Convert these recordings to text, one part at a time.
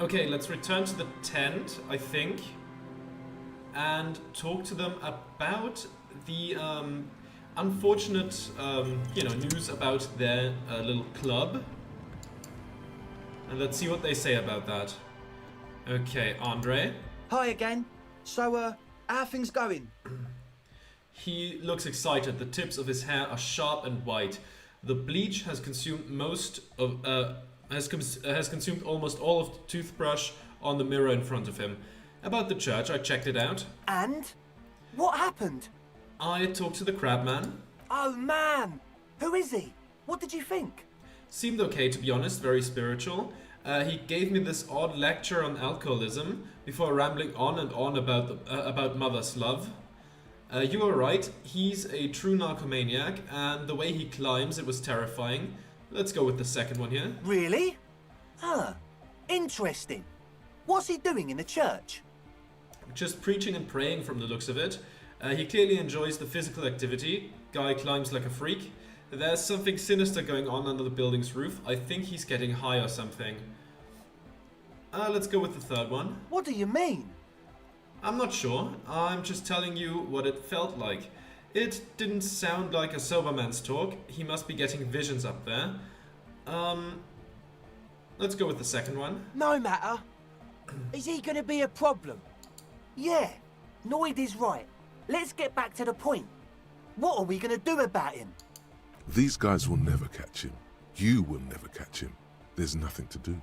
Okay, let's return to the tent, I think, and talk to them about the unfortunate, news about their little club. And let's see what they say about that. Okay, Andre. Hi again. So, how are things going? He looks excited. The tips of his hair are sharp and white. The bleach has consumed has consumed almost all of the toothbrush on the mirror in front of him. About the church, I checked it out. And? What happened? I talked to the crabman. Oh man! Who is he? What did you think? Seemed okay, to be honest, very spiritual. He gave me this odd lecture on alcoholism before rambling on and on about mother's love. You were right, he's a true narcomaniac, and the way he climbs, it was terrifying. Let's go with the second one here. Really? Huh. Interesting. What's he doing in the church? Just preaching and praying from the looks of it. He clearly enjoys the physical activity. Guy climbs like a freak. There's something sinister going on under the building's roof. I think he's getting high or something. Let's go with the third one. What do you mean? I'm not sure. I'm just telling you what it felt like. It didn't sound like a sober man's talk. He must be getting visions up there. Let's go with the second one. No matter. Is he gonna be a problem? Yeah, Noid is right. Let's get back to the point. What are we gonna do about him? These guys will never catch him. You will never catch him. There's nothing to do.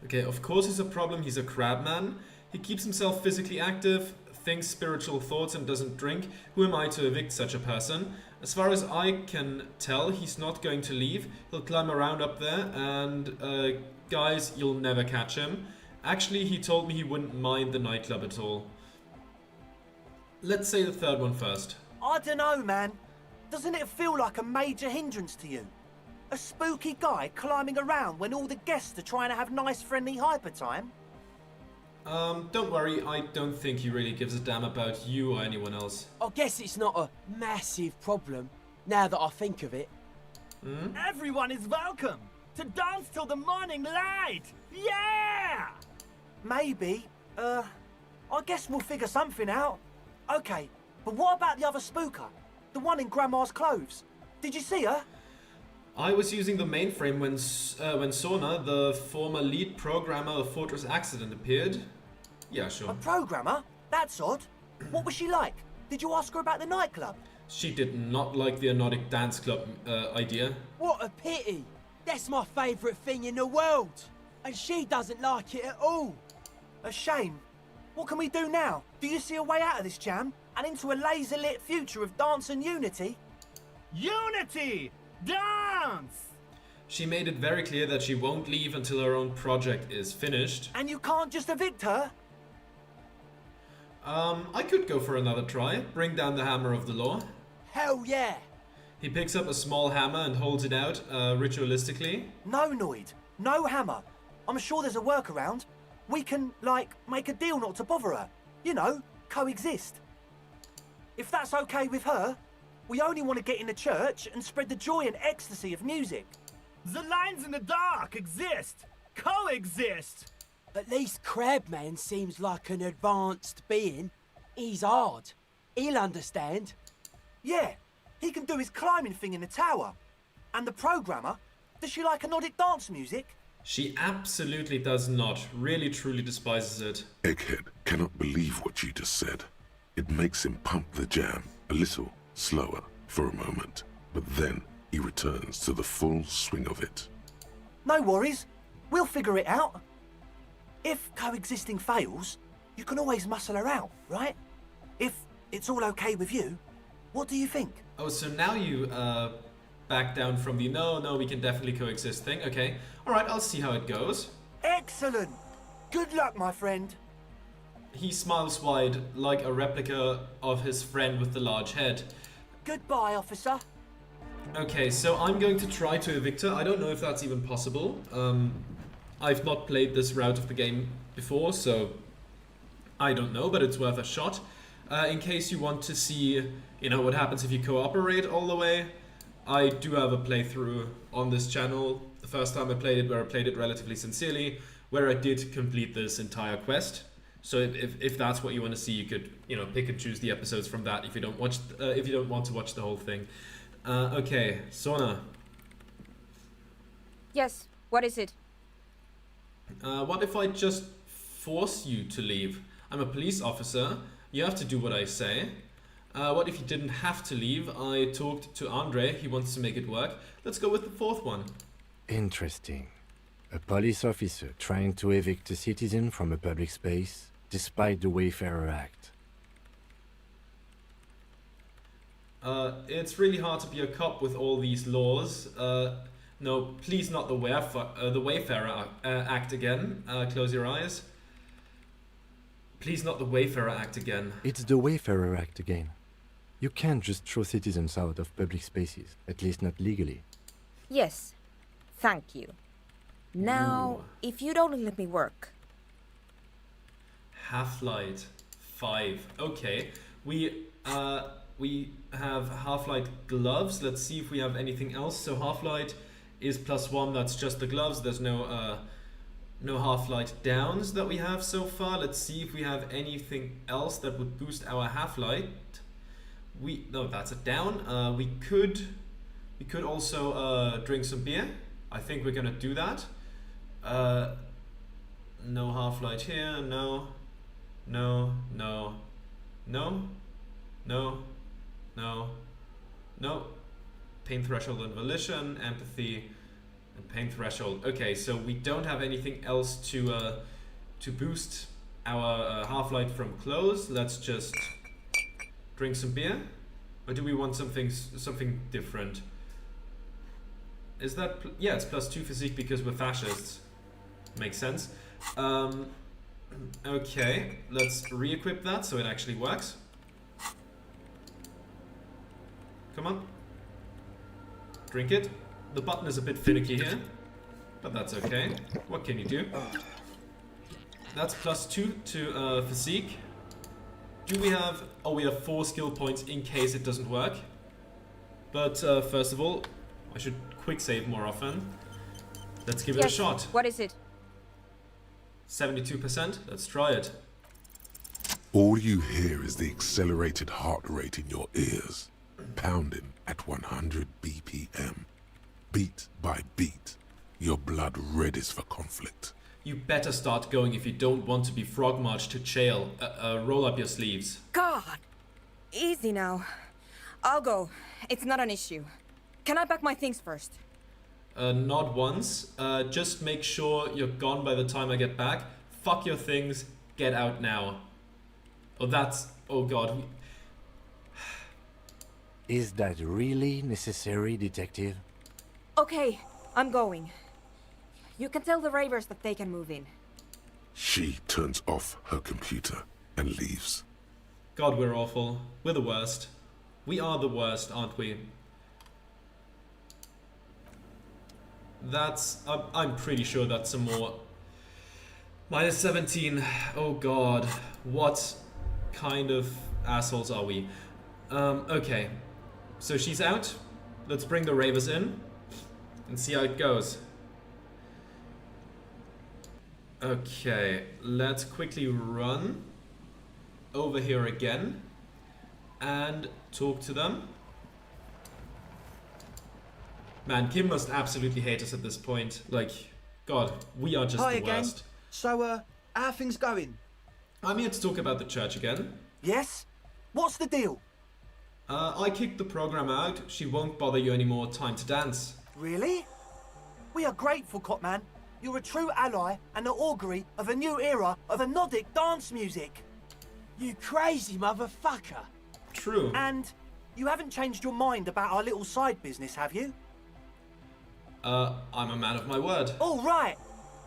Okay, of course he's a problem. He's a crabman. He keeps himself physically active, thinks spiritual thoughts and doesn't drink. Who am I to evict such a person? As far as I can tell, he's not going to leave. He'll climb around up there and guys, you'll never catch him. Actually, he told me he wouldn't mind the nightclub at all. Let's say the third one first. I dunno, man. Doesn't it feel like a major hindrance to you? A spooky guy climbing around when all the guests are trying to have nice friendly hyper time? Don't worry, I don't think he really gives a damn about you or anyone else. I guess it's not a massive problem, now that I think of it. Everyone is welcome to dance till the morning light! Yeah! Maybe. I guess we'll figure something out. Okay, but what about the other spooker? The one in Grandma's clothes? Did you see her? I was using the mainframe when Soona, the former lead programmer of Fortress Accident, appeared. Yeah, sure. A programmer? That's odd. What was she like? Did you ask her about the nightclub? She did not like the Anodic Dance Club idea. What a pity! That's my favourite thing in the world! And she doesn't like it at all! A shame. What can we do now? Do you see a way out of this jam? And into a laser-lit future of dance and unity? Unity! Dance! She made it very clear that she won't leave until her own project is finished. And you can't just evict her? I could go for another try. Bring down the hammer of the law. Hell yeah! He picks up a small hammer and holds it out, ritualistically. No, Noid. No hammer. I'm sure there's a workaround. We can, make a deal not to bother her. You know, coexist. If that's okay with her, we only want to get in the church and spread the joy and ecstasy of music. The lines in the dark exist! Coexist! At least Crabman seems like an advanced being. He's hard. He'll understand. Yeah, he can do his climbing thing in the tower. And the programmer, does she like Anodic dance music? She absolutely does not. Really, truly despises it. Egghead cannot believe what you just said. It makes him pump the jam a little slower for a moment, but then he returns to the full swing of it. No worries. We'll figure it out. If coexisting fails, you can always muscle her out, right? If it's all okay with you, what do you think? Oh, so now you back down from the no, we can definitely coexist thing. Okay. Alright, I'll see how it goes. Excellent! Good luck, my friend. He smiles wide, like a replica of his friend with the large head. Goodbye, officer. Okay, so I'm going to try to evict her. I don't know if that's even possible. I've not played this route of the game before, so I don't know, but it's worth a shot. In case you want to see, what happens if you cooperate all the way, I do have a playthrough on this channel. The first time I played it, where I played it relatively sincerely, where I did complete this entire quest. So if that's what you want to see, you could, you know, pick and choose the episodes from that if you don't want to watch the whole thing. Okay, Soona. Yes, what is it? What if I just force you to leave? I'm a police officer. You have to do what I say. What if you didn't have to leave? I talked to Andre. He wants to make it work. Let's go with the fourth one. Interesting. A police officer trying to evict a citizen from a public space, despite the Wayfarer Act. It's really hard to be a cop with all these laws. No, please not the Wayfarer Act again. Close your eyes. Please not the Wayfarer Act again. It's the Wayfarer Act again. You can't just throw citizens out of public spaces, at least not legally. Yes, thank you. Now, Ooh. if you don't let me work. Half-Light 5. Okay, we have Half-Light gloves. Let's see if we have anything else. So Half-Light is +1. That's just the gloves. There's no Half-Light downs that we have so far. Let's see if we have anything else that would boost our Half-Light. No, that's a down. We could also drink some beer. I think we're gonna do that. No Half-Light here. No. Pain threshold and volition, empathy, and pain threshold. Okay, so we don't have anything else to boost our Half-Light from close. Let's just drink some beer, or do we want something different? Is that yeah? It's +2 physique because we're fascists. Makes sense. Okay, let's re-equip that so it actually works. Come on. Drink it. The button is a bit finicky here, but that's okay. What can you do? That's +2 to physique. Do we have... Oh, we have 4 skill points in case it doesn't work. But first of all, I should quick save more often. Let's give it a Yes, shot. what is it? 72%. Let's try it. All you hear is the accelerated heart rate in your ears, pounding at 100 BPM. Beat by beat, your blood readies for conflict. You better start going if you don't want to be frog marched to jail. Roll up your sleeves. God! Easy now. I'll go. It's not an issue. Can I pack my things first? Not once. Just make sure you're gone by the time I get back. Fuck your things. Get out now. Oh, that's... Oh, God. Is that really necessary, detective? Okay, I'm going. You can tell the ravers that they can move in. She turns off her computer and leaves. God, we're awful. We're the worst. We are the worst, aren't we? That's... I'm pretty sure that's some more... -17. Oh God. What kind of assholes are we? Okay. So she's out. Let's bring the ravers in and see how it goes. Okay. Let's quickly run over here again and talk to them. Man, Kim must absolutely hate us at this point. Like, God, we are just Hi the again. worst. So, how are things going? I'm here to talk about the church again. Yes? What's the deal? I kicked the program out. She won't bother you anymore. Time to dance. Really? We are grateful, Copman. You're a true ally and the augury of a new era of anodic dance music. You crazy motherfucker. True. And you haven't changed your mind about our little side business, have you? I'm a man of my word. All right.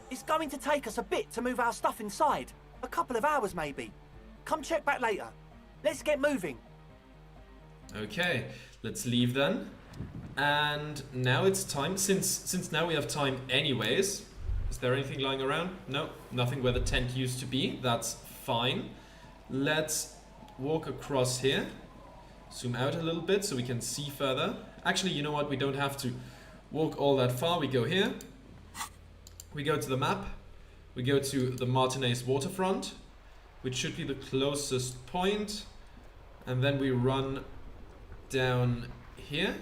It's going to take us a bit to move our stuff inside. A couple of hours, maybe. Come check back later. Let's get moving. Okay, let's leave then. And now it's time, since now we have time anyways. Is there anything lying around? No, nothing where the tent used to be. That's fine. Let's walk across here. Zoom out a little bit so we can see further. Actually, you know what? We don't have to walk all that far. We go here. We go to the map. We go to the Martinez waterfront, which should be the closest point, and then we run down here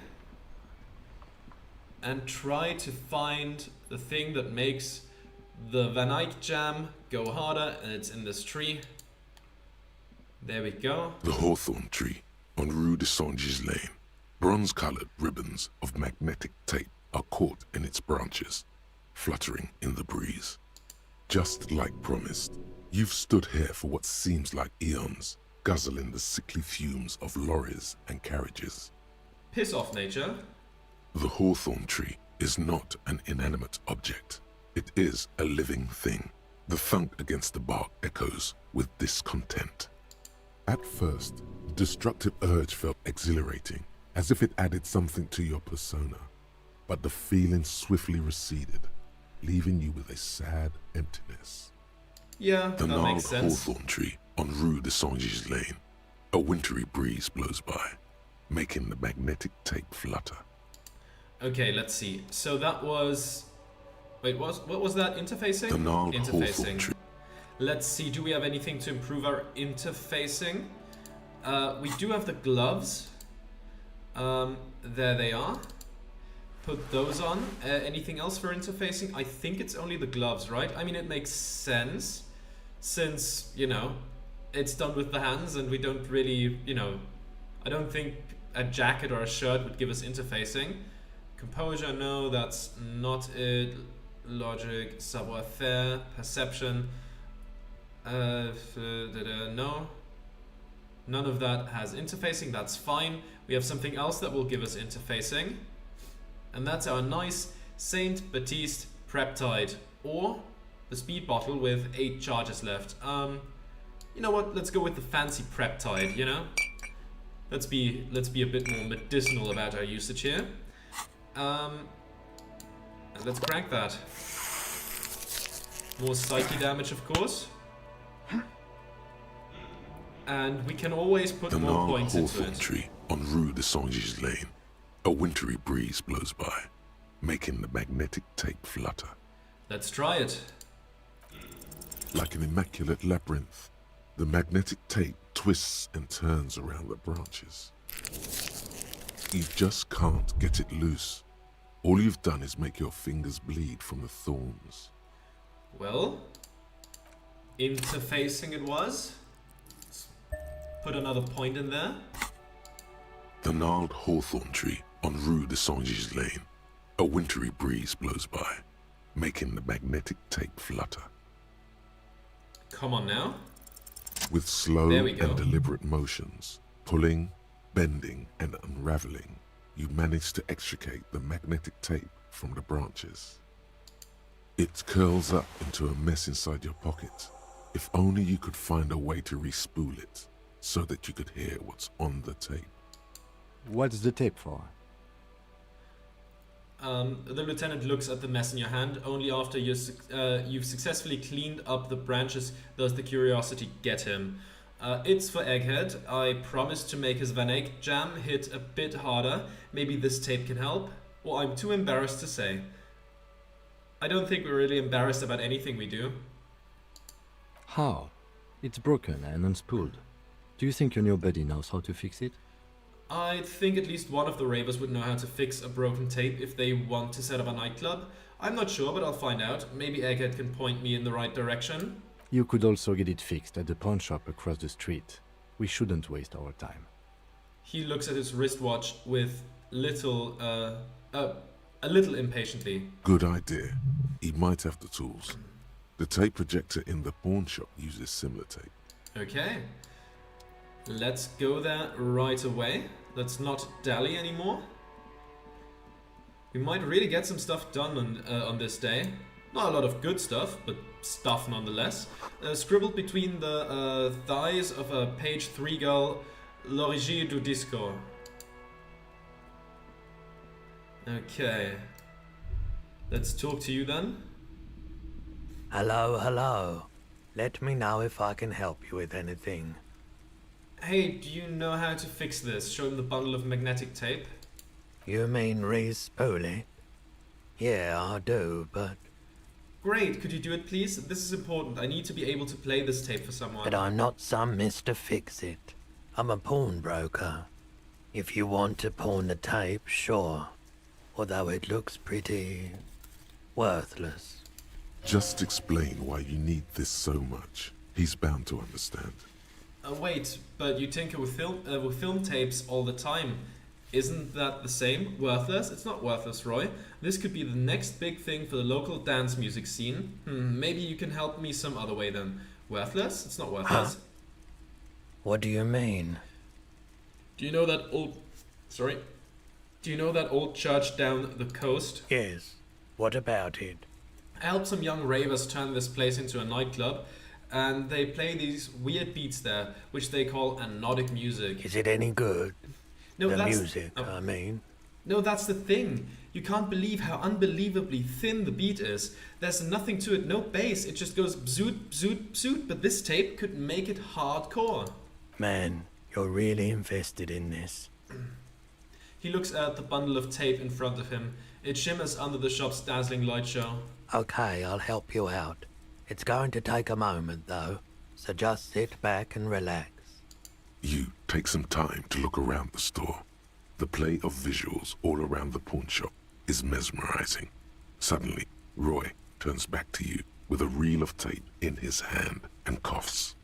and try to find the thing that makes the Van Eyck jam go harder, and it's in this tree. There we go. The hawthorn tree on Rue de Saint-Gilles Lane. Bronze-colored ribbons of magnetic tape are caught in its branches, fluttering in the breeze. Just like promised, you've stood here for what seems like eons, guzzling the sickly fumes of lorries and carriages. Piss off, nature. The hawthorn tree is not an inanimate object. It is a living thing. The thunk against the bark echoes with discontent. At first, the destructive urge felt exhilarating, as if it added something to your persona. But the feeling swiftly receded, leaving you with a sad emptiness. Yeah, The that gnarled makes sense. hawthorn tree on Rue de Saint-Gilles Lane. A wintry breeze blows by, making the magnetic tape flutter. Okay, let's see. So that was... Wait, what was that? Interfacing? The gnarled hawthorn Interfacing. tree. Let's see, do we have anything to improve our interfacing? We do have the gloves. There they are. Put those on. Anything else for interfacing? I think it's only the gloves, right? I mean, it makes sense since, you know, it's done with the hands and we don't really, you know, I don't think a jacket or a shirt would give us interfacing. Composure, no, that's not it. Logic, savoir-faire, perception. No. None of that has interfacing, that's fine. We have something else that will give us interfacing. And that's our nice Saint Baptiste Preptide, or the speed bottle with 8 charges left. You know what? Let's go with the fancy Preptide. You know, let's be a bit more medicinal about our usage here. Let's crank that. More psyche damage, of course. And we can always put The more gnarled points into hawthorn it. tree on Rue de Saint-Gilles Lane. A wintry breeze blows by, making the magnetic tape flutter. Let's try it. Like an immaculate labyrinth, the magnetic tape twists and turns around the branches. You just can't get it loose. All you've done is make your fingers bleed from the thorns. Well, interfacing it was. Let's put another point in there. The gnarled hawthorn tree on Rue de Saint-Gilles Lane. A wintry breeze blows by, making the magnetic tape flutter. Come on now. With slow There we go. and deliberate motions, pulling, bending, and unraveling, you manage to extricate the magnetic tape from the branches. It curls up into a mess inside your pocket. If only you could find a way to re-spool it, so that you could hear what's on the tape. What's the tape for? The lieutenant looks at the mess in your hand. Only after you've successfully cleaned up the branches does the curiosity get him. It's for Egghead. I promised to make his Van Eyck jam hit a bit harder. Maybe this tape can help? Well, I'm too embarrassed to say. I don't think we're really embarrassed about anything we do. How? It's broken and unspooled. Do you think your new buddy knows how to fix it? I think at least one of the ravers would know how to fix a broken tape if they want to set up a nightclub. I'm not sure, but I'll find out. Maybe Egghead can point me in the right direction. You could also get it fixed at the pawn shop across the street. We shouldn't waste our time. He looks at his wristwatch with a little impatiently. Good idea. He might have the tools. The tape projector in the pawn shop uses similar tape. Okay. Let's go there right away. Let's not dally anymore. We might really get some stuff done on this day. Not a lot of good stuff, but stuff nonetheless. Scribbled between the thighs of a page 3 girl, L'origine du disco. Okay. Let's talk to you then. Hello, hello. Let me know if I can help you with anything. Hey, do you know how to fix this? Show him the bundle of magnetic tape. You mean re-spool it? Yeah, I do, but Great, could you do it please? This is important. I need to be able to play this tape for someone. But I'm not some Mr. Fix-It. I'm a pawnbroker. If you want to pawn the tape, sure. Although it looks pretty worthless. Just explain why you need this so much. He's bound to understand. Wait, but you tinker with film tapes all the time. Isn't that the same? Worthless? It's not worthless, Roy. This could be the next big thing for the local dance music scene. Maybe you can help me some other way then. Worthless? It's not worthless. Huh? What do you mean? Do you know that old... Sorry. Do you know that old church down the coast? Yes. What about it? I helped some young ravers turn this place into a nightclub, and they play these weird beats there, which they call anodic music. Is it any good? No, the that's... music, I mean. No, that's the thing. You can't believe how unbelievably thin the beat is. There's nothing to it, no bass. It just goes bzoot, bzoot, bzoot. But this tape could make it hardcore. Man, you're really invested in this. He looks at the bundle of tape in front of him. It shimmers under the shop's dazzling light show. Okay, I'll help you out. It's going to take a moment, though. So just sit back and relax. You take some time to look around the store. The play of visuals all around the pawn shop is mesmerizing. Suddenly, Roy turns back to you with a reel of tape in his hand and coughs.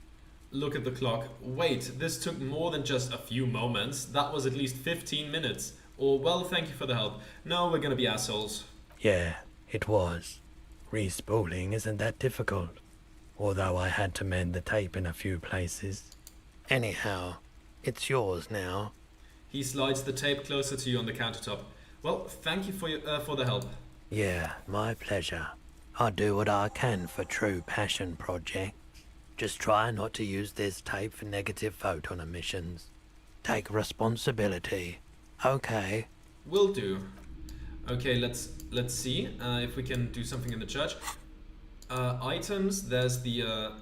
Look at the clock. Wait, this took more than just a few moments. That was at least 15 minutes. Or, well, thank you for the help. No, we're gonna be assholes. Yeah, it was. Respooling isn't that difficult. Although I had to mend the tape in a few places. Anyhow, it's yours now. He slides the tape closer to you on the countertop. Well, thank you for the help. Yeah, my pleasure. I'll do what I can for true passion projects. Just try not to use this tape for negative photon emissions. Take responsibility. Okay. Will do. Okay, let's see if we can do something in the church. Items. There's the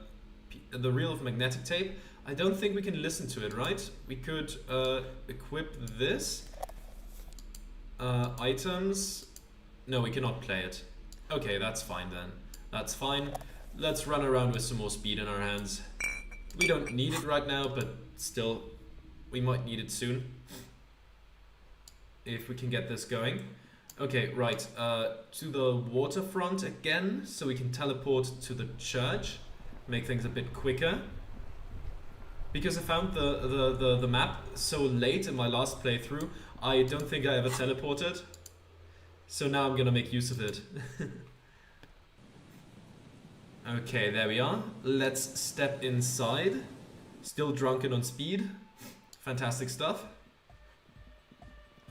reel of magnetic tape. I don't think we can listen to it, right? We could equip this. Items. No, we cannot play it. Okay, that's fine then. That's fine. Let's run around with some more speed in our hands. We don't need it right now, but still, we might need it soon. If we can get this going. Okay, right. To the waterfront again, so we can teleport to the church. Make things a bit quicker. Because I found the map so late in my last playthrough, I don't think I ever teleported. So now I'm gonna make use of it. Okay, there we are. Let's step inside. Still drunken on speed. Fantastic stuff.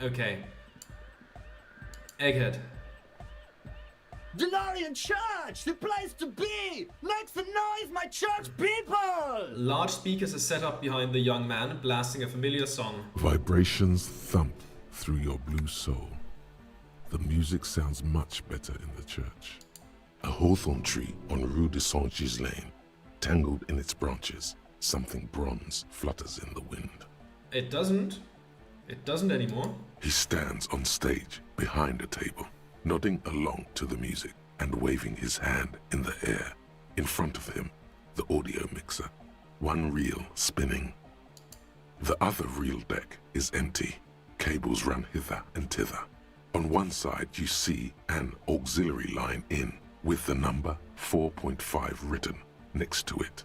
Okay. Egghead. DeLorean Church! The place to be! Make some noise, my church people! Large speakers are set up behind the young man, blasting a familiar song. Vibrations thump through your blue soul. The music sounds much better in the church. A hawthorn tree on Rue de Saint-Ghislain, tangled in its branches, something bronze flutters in the wind. It doesn't. It doesn't anymore. He stands on stage behind a table, nodding along to the music and waving his hand in the air. In front of him, the audio mixer, one reel spinning. The other reel deck is empty. Cables run hither and thither. On one side, you see an auxiliary line in, with the number 4.5 written next to it.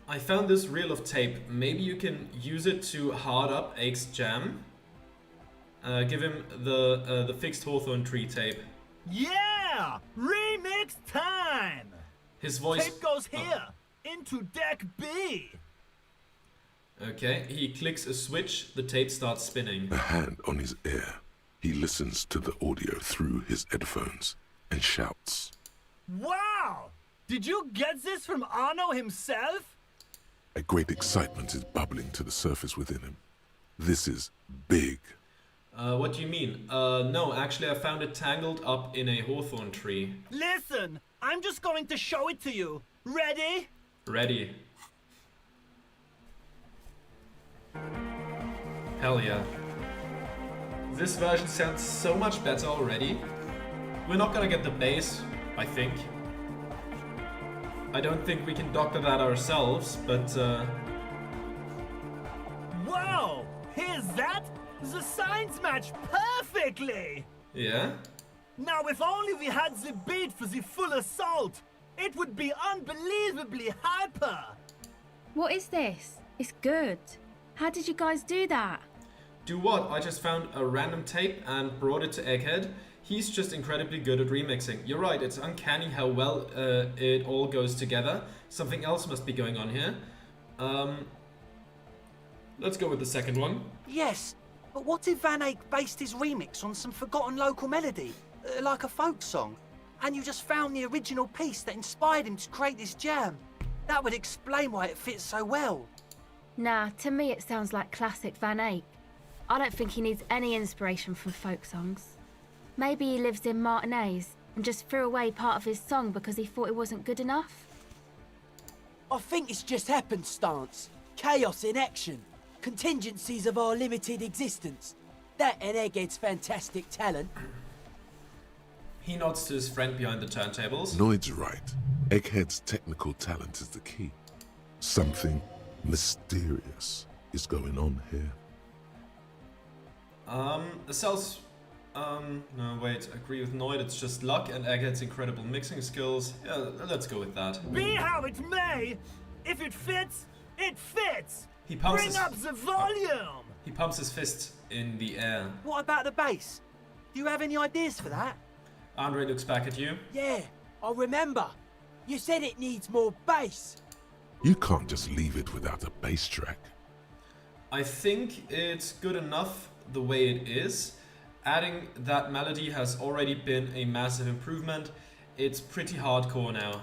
I found this reel of tape. Maybe you can use it to hard up Ake's jam. Give him the fixed hawthorn tree tape. Yeah! Remix time! His voice... Tape goes here, into deck B. Okay, he clicks a switch, the tape starts spinning. A hand on his ear. He listens to the audio through his headphones and shouts. Wow! Did you get this from Arno himself? A great excitement is bubbling to the surface within him. This is big. What do you mean? No, actually I found it tangled up in a hawthorn tree. Listen, I'm just going to show it to you. Ready? Ready. Hell yeah. This version sounds so much better already. We're not gonna get the bass, I think. I don't think we can doctor that ourselves, but Whoa! Here's that? The signs match perfectly! yeah. Now, if only we had the beat for the full assault, it would be unbelievably hyper! What is this? It's good. How did you guys do that? Do what? I just found a random tape and brought it to Egghead. He's just incredibly good at remixing. You're right, it's uncanny how well it all goes together. Something else must be going on here. Let's go with the second one. Yes, but what if Van Eyck based his remix on some forgotten local melody, like a folk song, and you just found the original piece that inspired him to create this jam? That would explain why it fits so well. Nah, to me it sounds like classic Van Eyck. I don't think he needs any inspiration from folk songs. Maybe he lives in Martinez and just threw away part of his song because he thought it wasn't good enough. I think it's just happenstance. Chaos in action. Contingencies of our limited existence. That and Egghead's fantastic talent. He nods to his friend behind the turntables. Noid's right. Egghead's technical talent is the key. Something mysterious is going on here. The cells... no, wait, agree with Noid, it's just luck and Egghead's incredible mixing skills. Yeah, let's go with that. Be how it may, if it fits, it fits! He pumps Bring his... up the volume! He pumps his fist in the air. What about the bass? Do you have any ideas for that? Andre looks back at you. Yeah, I remember. You said it needs more bass. You can't just leave it without a bass track. I think it's good enough the way it is. Adding that melody has already been a massive improvement. It's pretty hardcore now.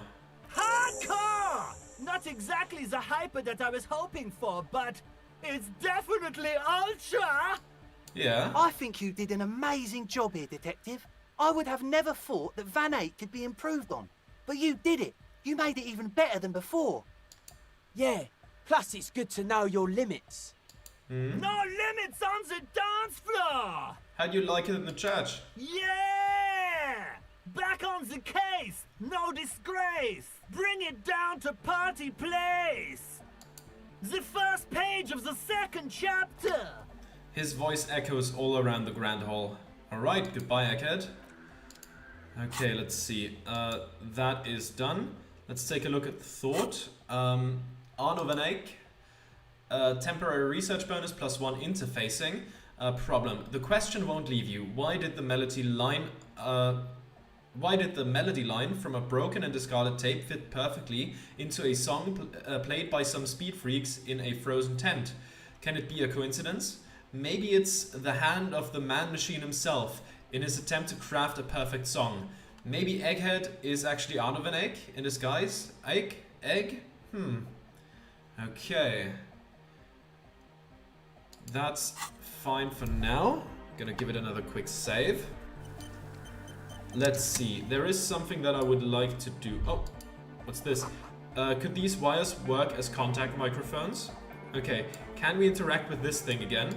Hardcore! Not exactly the hyper that I was hoping for, but it's definitely ultra! Yeah. I think you did an amazing job here, Detective. I would have never thought that Van Eyck could be improved on. But you did it. You made it even better than before. Yeah, plus it's good to know your limits. No limits on the dance floor! How do you like it in the church? Yeah! Back on the case! No disgrace! Bring it down to party place! The first page of the second chapter! His voice echoes all around the Grand Hall. Alright, goodbye, Egghead. Okay, let's see. That is done. Let's take a look at Thought. Arno Van Eyck. Temporary research bonus +1 interfacing. Problem. The question won't leave you. Why did the melody line from a broken and discarded tape fit perfectly into a song played by some speed freaks in a frozen tent? Can it be a coincidence? Maybe it's the hand of the man-machine himself in his attempt to craft a perfect song. Maybe Egghead is actually Arno Van Eyck in disguise? Egg? Okay. That's fine for now. Gonna give it another quick save. Let's see. There is something that I would like to do. Oh, what's this? Could these wires work as contact microphones? Okay. Can we interact with this thing again?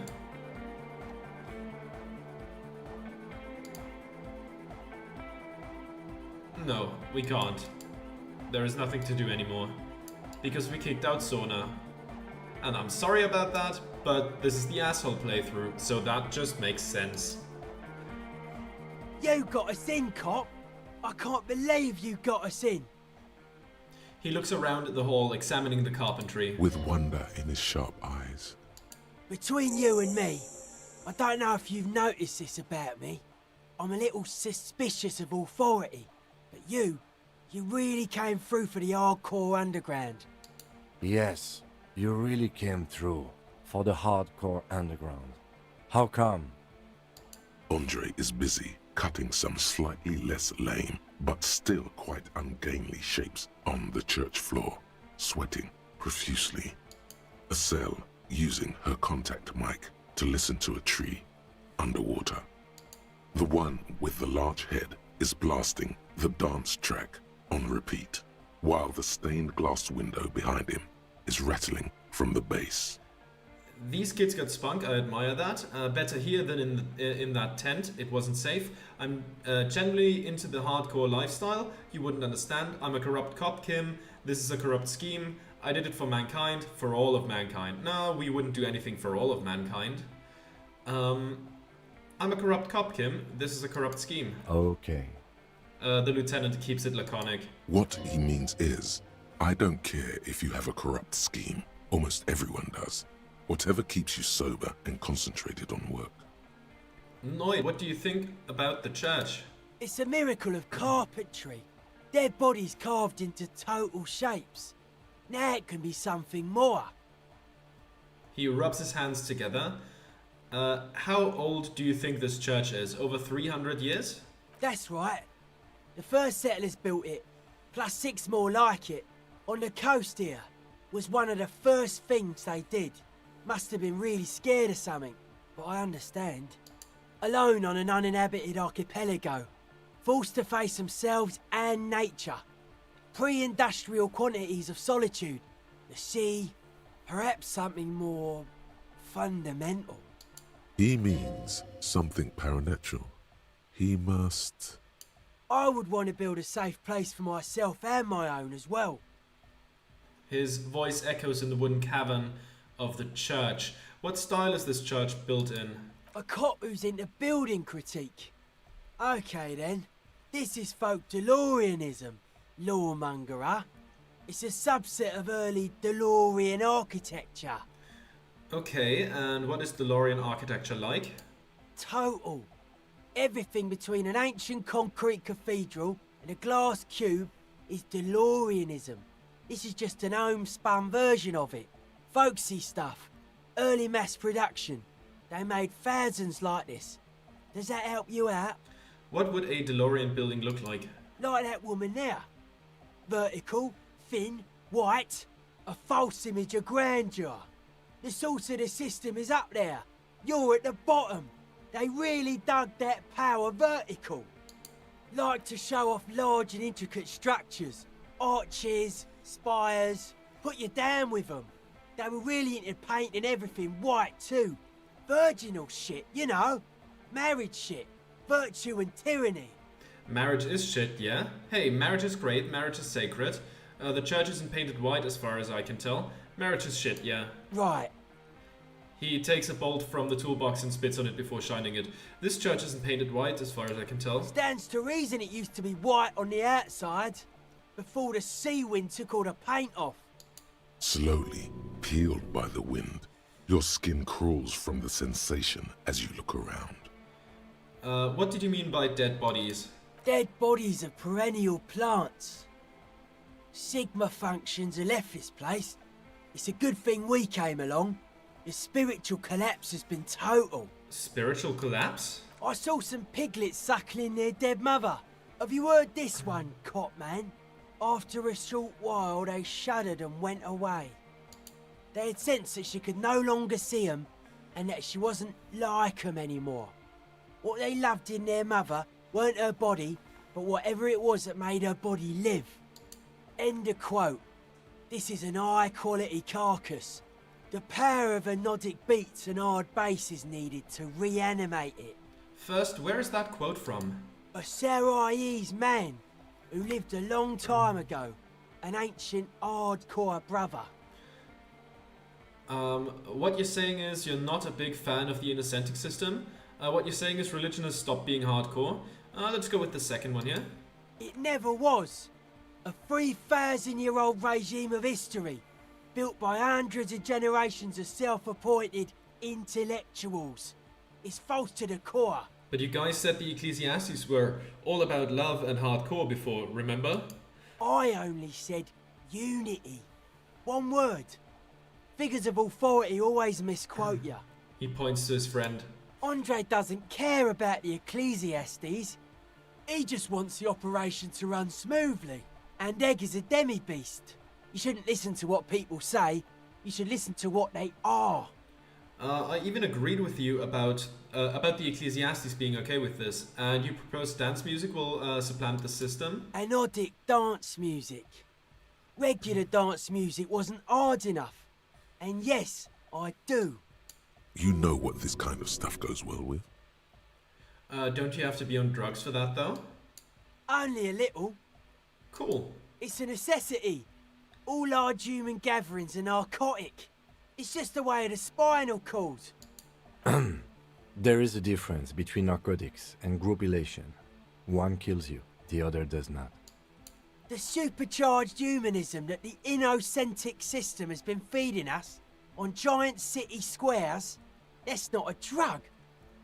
No, we can't. There is nothing to do anymore. Because we kicked out Soona. And I'm sorry about that, but this is the asshole playthrough, so that just makes sense. You got us in, cop. I can't believe you got us in. He looks around at the hall, examining the carpentry. With wonder in his sharp eyes. Between you and me, I don't know if you've noticed this about me. I'm a little suspicious of authority. But you really came through for the hardcore underground. Yes, you really came through for the hardcore underground. How come? Andre is busy cutting some slightly less lame, but still quite ungainly shapes on the church floor, sweating profusely. Estelle using her contact mic to listen to a tree underwater. The one with the large head is blasting the dance track on repeat, while the stained glass window behind him is rattling from the bass. These kids got spunk, I admire that. Better here than in that tent, it wasn't safe. I'm generally into the hardcore lifestyle, you wouldn't understand. I'm a corrupt cop, Kim. This is a corrupt scheme. I did it for mankind, for all of mankind. No, we wouldn't do anything for all of mankind. I'm a corrupt cop, Kim. This is a corrupt scheme. Okay. The lieutenant keeps it laconic. What he means is, I don't care if you have a corrupt scheme. Almost everyone does. Whatever keeps you sober and concentrated on work. Noid, what do you think about the church? It's a miracle of carpentry. Dead bodies carved into total shapes. Now it can be something more. He rubs his hands together. How old do you think this church is? Over 300 years? That's right. The first settlers built it, plus 6 more like it, on the coast here. Was one of the first things they did. Must have been really scared of something, but I understand. Alone on an uninhabited archipelago, forced to face themselves and nature. Pre-industrial quantities of solitude, the sea, perhaps something more fundamental. He means something paranatural. He must... I would want to build a safe place for myself and my own as well. His voice echoes in the wooden cavern of the church. What style is this church built in? A cop who's into building critique. Okay then, this is folk DeLoreanism. Lawmongerer. It's a subset of early DeLorean architecture. Okay, and what is DeLorean architecture like? Total. Everything between an ancient concrete cathedral and a glass cube is DeLoreanism. This is just an homespun version of it. Folksy stuff. Early mass production. They made thousands like this. Does that help you out? What would a DeLorean building look like? Like that woman there. Vertical, thin, white. A false image of grandeur. The source of the system is up there. You're at the bottom. They really dug that power vertical. Like to show off large and intricate structures. Arches, spires. Put you down with them. They were really into painting everything white too. Virginal shit, you know. Marriage shit. Virtue and tyranny. Marriage is shit, yeah? Hey, marriage is great, marriage is sacred. The church isn't painted white as far as I can tell. Marriage is shit, yeah. Right. He takes a bolt from the toolbox and spits on it before shining it. This church isn't painted white as far as I can tell. Stands to reason it used to be white on the outside. Before the sea wind took all the paint off. Slowly, peeled by the wind, your skin crawls from the sensation as you look around. What did you mean by dead bodies? Dead bodies of perennial plants. Sigma functions have left this place. It's a good thing we came along. The spiritual collapse has been total. Spiritual collapse? I saw some piglets suckling their dead mother. Have you heard this one, cop man? After a short while, they shuddered and went away. They had sensed that she could no longer see them and that she wasn't like them anymore. What they loved in their mother weren't her body, but whatever it was that made her body live. End of quote. This is an high-quality carcass. The power of anodic beats and hard bass is needed to reanimate it. First, where is that quote from? A Sarais man who lived a long time ago. An ancient hardcore brother. What you're saying is you're not a big fan of the innocentic system. What you're saying is religion has stopped being hardcore. Let's go with the second one here. It never was. A 3,000-year-old regime of history, built by hundreds of generations of self-appointed intellectuals. It's false to the core. But you guys said the Ecclesiastes were all about love and hardcore before, remember? I only said unity. One word. Figures of authority always misquote you. He points to his friend. Andre doesn't care about the Ecclesiastes. He just wants the operation to run smoothly. And Egg is a demi-beast. You shouldn't listen to what people say. You should listen to what they are. I even agreed with you about the Ecclesiastes being okay with this, and you proposed dance music will supplant the system. Anodic dance music. Regular dance music wasn't hard enough. And yes, I do You know what this kind of stuff goes well with. Don't you have to be on drugs for that, though? Only a little. Cool. It's a necessity. All large human gatherings are narcotic. It's just the way of the spinal cord. There is a difference between narcotics and group elation. One kills you, the other does not. The supercharged humanism that the innocentric system has been feeding us on giant city squares, that's not a drug.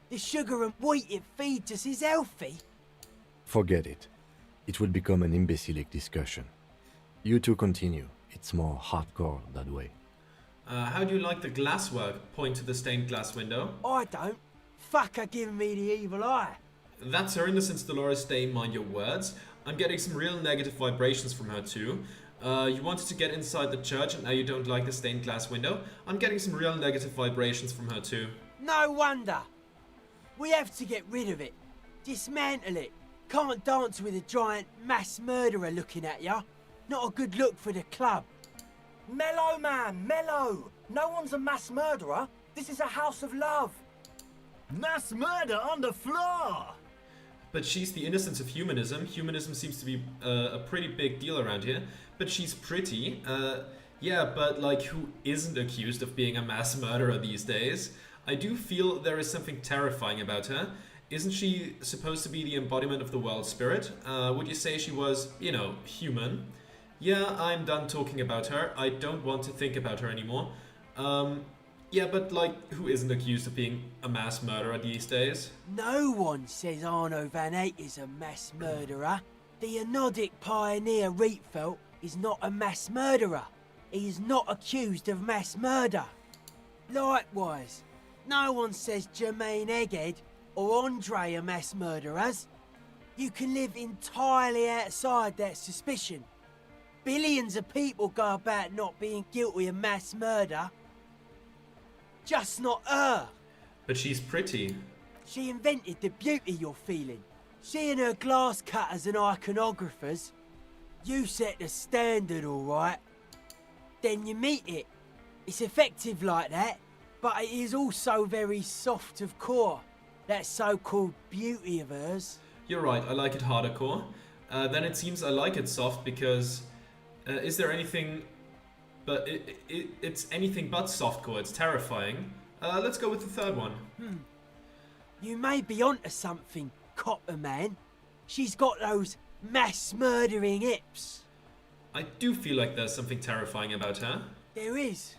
The sugar and wheat it feeds us is healthy. Forget it. It will become an imbecilic discussion. You two continue. It's more hardcore that way. How do you like the glasswork? Point to the stained glass window. I don't. Fuck her giving me the evil eye. That's her innocence, Dolores Day, mind your words. I'm getting some real negative vibrations from her too. You wanted to get inside the church and now you don't like the stained glass window? I'm getting some real negative vibrations from her too. No wonder. We have to get rid of it. Dismantle it. Can't dance with a giant mass murderer looking at ya. Not a good look for the club. Mellow, man, mellow. No one's a mass murderer. This is a house of love. Mass murder on the floor! But she's the innocence of humanism. Humanism seems to be a pretty big deal around here. But she's pretty. Yeah, but like, who isn't accused of being a mass murderer these days? I do feel there is something terrifying about her. Isn't she supposed to be the embodiment of the world spirit? Would you say she was, you know, human? Yeah, I'm done talking about her. I don't want to think about her anymore. Yeah, but like, who isn't accused of being a mass murderer these days? No one says Arno van Eyck is a mass murderer. The anodic pioneer Rietveld is not a mass murderer. He is not accused of mass murder. Likewise, no one says Jermaine Egghead or Andre are mass murderers. You can live entirely outside that suspicion. Billions of people go about not being guilty of mass murder. Just not her. But she's pretty. She invented the beauty you're feeling. She and her glass cutters and iconographers. You set the standard, all right. Then you meet it. It's effective like that, but it is also very soft of core. That so-called beauty of hers. You're right, I like it hardcore. Then it seems I like it soft because... is there anything... But it's anything but softcore, it's terrifying. Let's go with the third one. You may be onto something, Copper Man. She's got those mass murdering hips. I do feel like there's something terrifying about her. There is.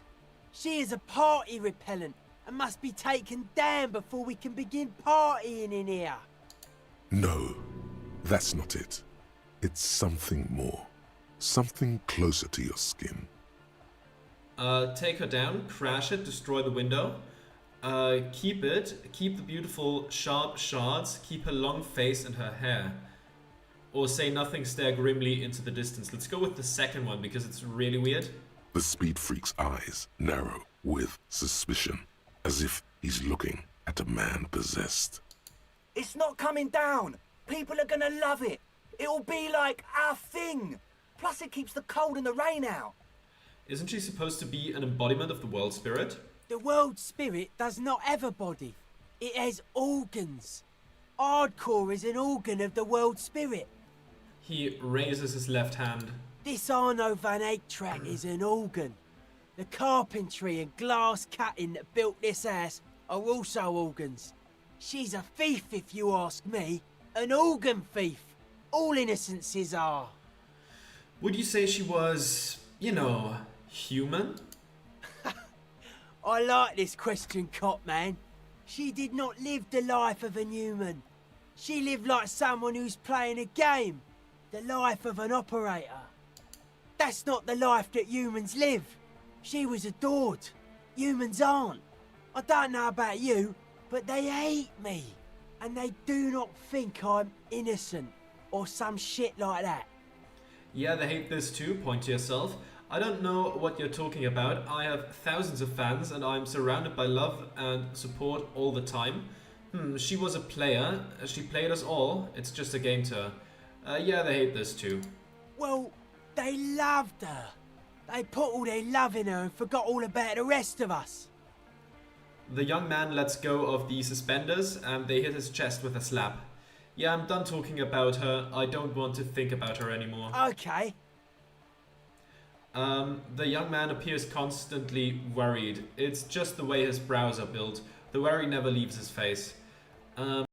She is a party repellent and must be taken down before we can begin partying in here. No, that's not it. It's something more. Something closer to your skin. Take her down, crash it, destroy the window. Keep the beautiful sharp shards, keep her long face and her hair. Or say nothing, stare grimly into the distance. Let's go with the second one because it's really weird. The speed freak's eyes narrow with suspicion, as if he's looking at a man possessed. It's not coming down. People are gonna love it. It'll be like our thing. Plus it keeps the cold and the rain out. Isn't she supposed to be an embodiment of the world spirit? The world spirit does not have a body. It has organs. Hardcore is an organ of the world spirit. He raises his left hand. This Arno van Eyck track is an organ. The carpentry and glass cutting that built this house are also organs. She's a thief, if you ask me. An organ thief. All innocences are. Would you say she was, you know, human? I like this question, Cop Man. She did not live the life of a human. She lived like someone who's playing a game. The life of an operator. That's not the life that humans live. She was adored. Humans aren't. I don't know about you, but they hate me. And they do not think I'm innocent or some shit like that. Yeah, they hate this too, point to yourself. I don't know what you're talking about. I have thousands of fans and I'm surrounded by love and support all the time. She was a player. She played us all. It's just a game to her. Yeah, they hate this too. Well, they loved her. They put all their love in her and forgot all about the rest of us. The young man lets go of the suspenders and they hit his chest with a slap. Yeah, I'm done talking about her. I don't want to think about her anymore. Okay. The young man appears constantly worried. It's just the way his brows are built. The worry never leaves his face.